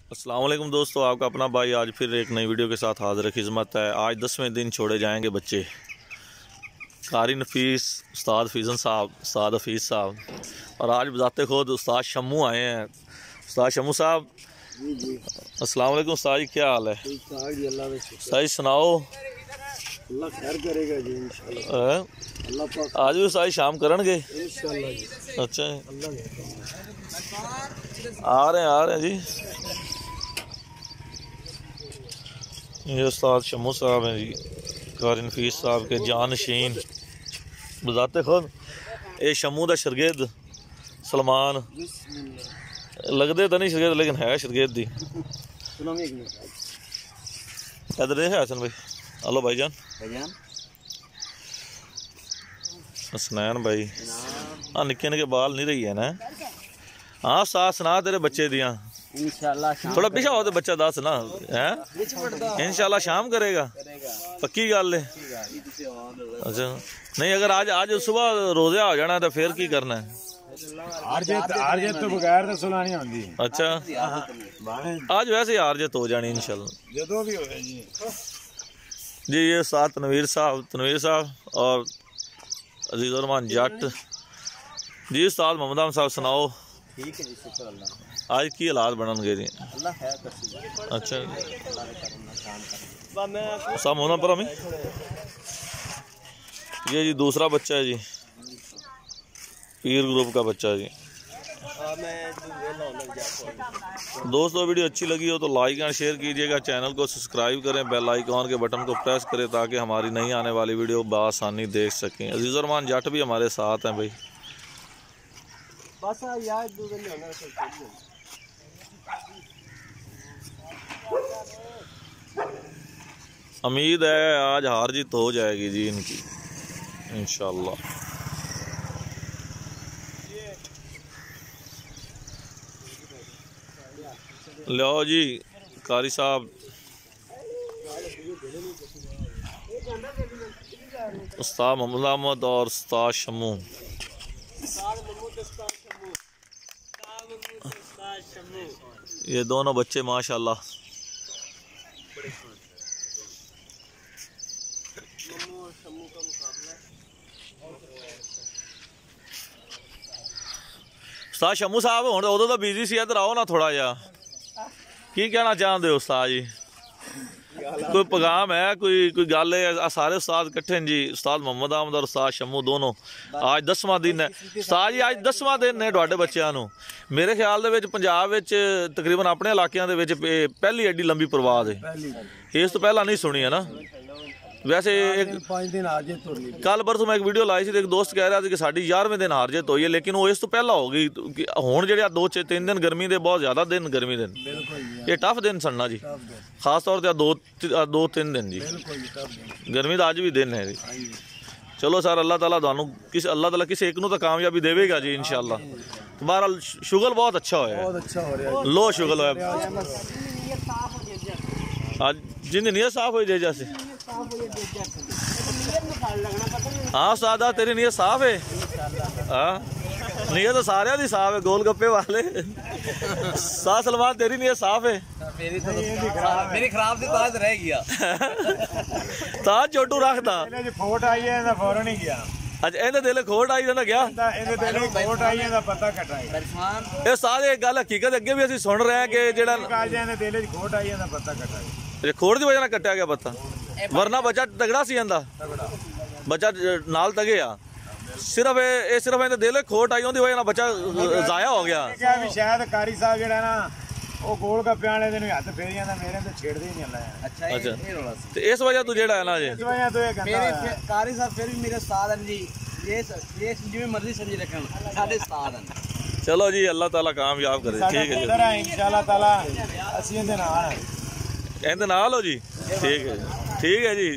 अस्सलाम वालेकुम दोस्तों, आपका अपना भाई आज फिर एक नई वीडियो के साथ हाजिर खिदमत है। आज 10वें दिन छोड़े जाएंगे बच्चे। कारी नफीस, उस्ताद फीज़न साहब, उस्ताद हफीज़ साहब और आज बजाते खुद उस्ताद शम्मू आए हैं। उस्ताद शम्मू साहब जी अस्सलाम वालेकुम। उस्ताद जी क्या हाल है? उस्ताद जी सुनाओ। अल्लाह खैर करेगा जी इंशाल्लाह। अल्लाह पाक आज भी उस्ताद शाम करनगे इंशाल्लाह जी। अच्छा अल्लाह आ रहे हैं जी। ये उस्ताद शम्मू साहब हैं जी, कारी नफीस साहब के जानशीन बजाते खुद। ये शम्मू दा शरगिर्द सलमान लगदे तो नहीं शरगिर्द, लेकिन है शरगिर्द दी। इधर है हसन भाई। हेलो भाईजान। हसनैन भाई हाँ, निक्के निक्के बाल नहीं रही है ना। हाँ साथ सुना तेरे बच्चे दियाँ इंशाल्लाह। थोड़ा पीछा हो तो बच्चा दस ना है। इंशाल्लाह शाम करेगा, पक्की गल है। अच्छा नहीं, अगर आज सुबह रोजा हो जाना तो फिर की करना है? आरजेत तो बगैर तो सुनानी होंदी। अच्छा आज वैसे ही आरजेत हो जानी इंशाल्लाह जो भी होए जी। जी ये साथ तनवीर साहब और अजीज़ रहमान जट जी। उस्ताद मोहम्मद आम साहब सुनाओ। ठीक है जी, शुक्र अल्लाह। आज की हालात बनन गए जी? अल्लाह खैर करे। अच्छा साहब मोहम्मद पर हमें ये जी दूसरा बच्चा है जी, पीर ग्रुप का बच्चा जी। दोस्तों वीडियो अच्छी लगी हो तो लाइक एंड शेयर कीजिएगा, चैनल को सब्सक्राइब करें, बेल आइकॉन के बटन को प्रेस करें ताकि हमारी नई आने वाली वीडियो बआसानी देख सकें। अजीज़ रहमान जट भी हमारे साथ हैं भाई। बस यार उम्मीद है आज हार जीत हो जाएगी जी इनकी इंशाल्लाह। लो जी कारी साहब, उस्ताद मोहम्मद अहमद और उस्ताद शम्मू। ये दोनों बच्चे माशाल्लाह उस्ताद शम्मू साहब हुण उदों तो बिजी सी, इधर आओ ना थोड़ा जा। की कहना चाहते हो उस्ताद जी? कोई पैगाम है, कोई गल है? सारे उस्ताद कट्ठे जी, उस्ताद मोहम्मद अहमद और उस्ताद शम्मू दोनों। आज 10वां दिन है उस्ताद जी, आज 10वां दिन है तुहाडे बच्चों नूं। मेरे ख्याल दे विच पंजाब विच तकरीबन अपने इलाकों दे विच पहली एडी लंबी परवाज़ है, इस तो पहला नहीं सुनी है ना। वैसे एक 5 दिन आरजेत हो गई। कल परसों मैं एक वीडियो लाई थी, एक दोस्त कह रहा था कि साड़ी 11वें दिन हार जीत हुई है, लेकिन वो इस तो पहला हो गई। हुण जिहड़े 2-3 दिन गर्मी दे, बहुत ज़्यादा दिन गर्मी दिन, ये टफ दिन सन्ना जी, खास तौर पर 2-3 दिन जी गर्मी का अज भी दिन है जी। चलो सर अल्लाह ताला तुहानू अल्लाह ताला किसी एक नूं तो कामयाबी देवेगा जी इंशाल्लाह। बहरहाल शुगल बहुत अच्छा होया, लो शुगल होया आज जिंदी नीयत साफ हो जाए जैसे। हाँ सादा तेरी नीयत साफ है। हाँ नीयत तो सारे दी साफ है, गोलगप्पे वाले। सा सलमान तेरी नीयत साफ है? मेरी खराब थी, ताज रह गया। ताज छोटू रखता खोट आई है फौरन ही गया। अच्छा इन्हें दिल खोट आई ना गया, खोट आई है पता कटाई। ये सारे गल हकीकत अगे भी असीं सुन रहे हैं कि जेड़ा दिल खोट आई है पता कटाई। खोट की वजह कट्टिया गया पत्ता, वरना बच्चा तगड़ा सी जांदा, बच्चा नाल तगे आ। सिर्फ इन्हें दिल खोट आई उहदी वजह बच्चा जाया हो गया। शायद कारी साहब जेड़ा ना वो गोल गप्पे वाले दिन हथ फेर जांदा, मेरे तो छेड़दे ही नहीं आया। अच्छा ते इस वजह तू जेड़ा है ना जी, इस वजह तो ये मेरे कारी साहब फिर भी मेरे उस्ताद हैं जी। ये जिवें मर्जी समझी रखन, साडे उस्ताद हैं। चलो जी अल्लाह ताला कामयाब करे। ठीक है जी इंशाल्लाह ताला असीं इहदे नाल हो जी। ठीक है जी